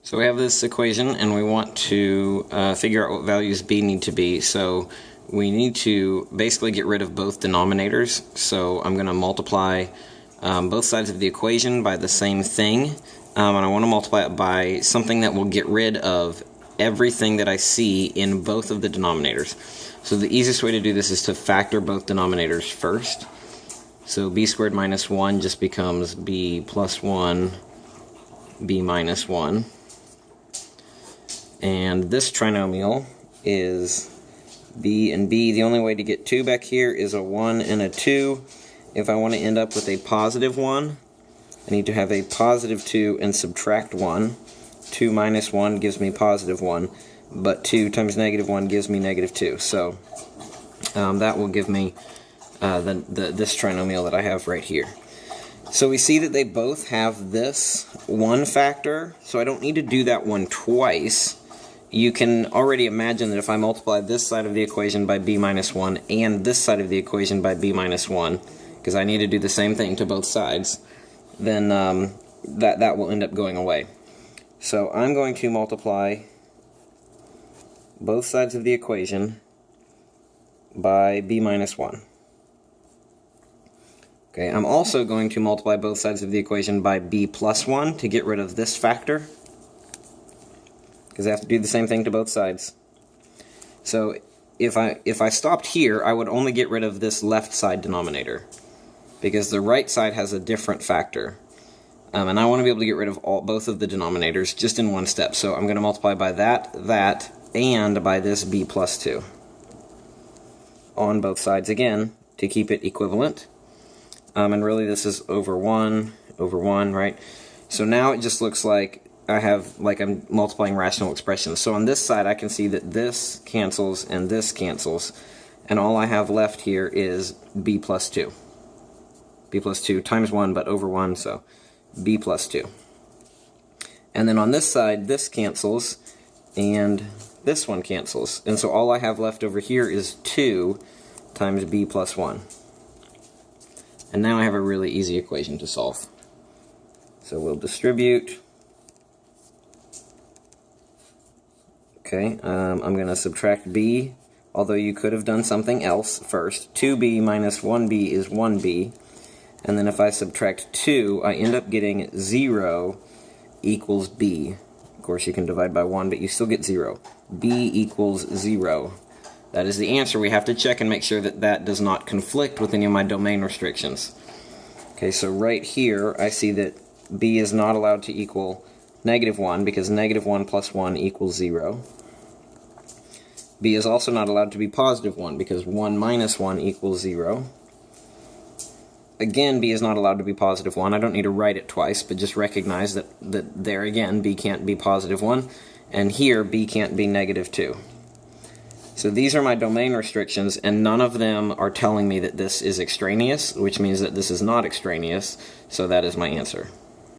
So we have this equation and we want to figure out what values b need to be. So we need to basically get rid of both denominators. So I'm going to multiply both sides of the equation by the same thing, and I want to multiply it by something that will get rid of everything that I see in both of the denominators. So the easiest way to do this is to factor both denominators first. So b squared minus 1 just becomes b plus 1, b minus 1. And this trinomial is b and b. The only way to get 2 back here is a 1 and a 2. If I want to end up with a positive 1, I need to have a positive 2 and subtract 1. 2 minus 1 gives me positive 1, but 2 times negative 1 gives me negative 2. So that will give me this trinomial that I have right here. So we see that they both have this one factor, so I don't need to do that one twice. You can already imagine that if I multiply this side of the equation by b minus 1 and this side of the equation by b minus 1, because I need to do the same thing to both sides, then that will end up going away. So I'm going to multiply both sides of the equation by b minus 1. Okay, I'm also going to multiply both sides of the equation by b plus 1 to get rid of this factor, because I have to do the same thing to both sides. So if I stopped here, I would only get rid of this left side denominator, because the right side has a different factor. And I want to be able to get rid of both of the denominators just in one step. So I'm going to multiply by that, and by this b plus 2 on both sides again to keep it equivalent. And really this is over 1, right? So now it just looks like I'm multiplying rational expressions. So on this side I can see that this cancels and this cancels, and all I have left here is b plus 2. b plus 2 times 1, but over 1, so b plus 2. And then on this side, this cancels, and this one cancels. And so all I have left over here is 2 times b plus 1. And now I have a really easy equation to solve. So we'll distribute. Okay, I'm going to subtract b, although you could have done something else first. 2b minus 1b is 1b. And then if I subtract 2, I end up getting 0 equals b. Of course, you can divide by 1, but you still get 0. b equals 0. That is the answer. We have to check and make sure that that does not conflict with any of my domain restrictions. Okay, so right here, I see that b is not allowed to equal negative 1, because negative 1 plus 1 equals 0. b is also not allowed to be positive 1, because 1 minus 1 equals 0. Again, b is not allowed to be positive 1. I don't need to write it twice, but just recognize that there again, b can't be positive 1, and here b can't be negative 2. So these are my domain restrictions, and none of them are telling me that this is extraneous, which means that this is not extraneous, so that is my answer.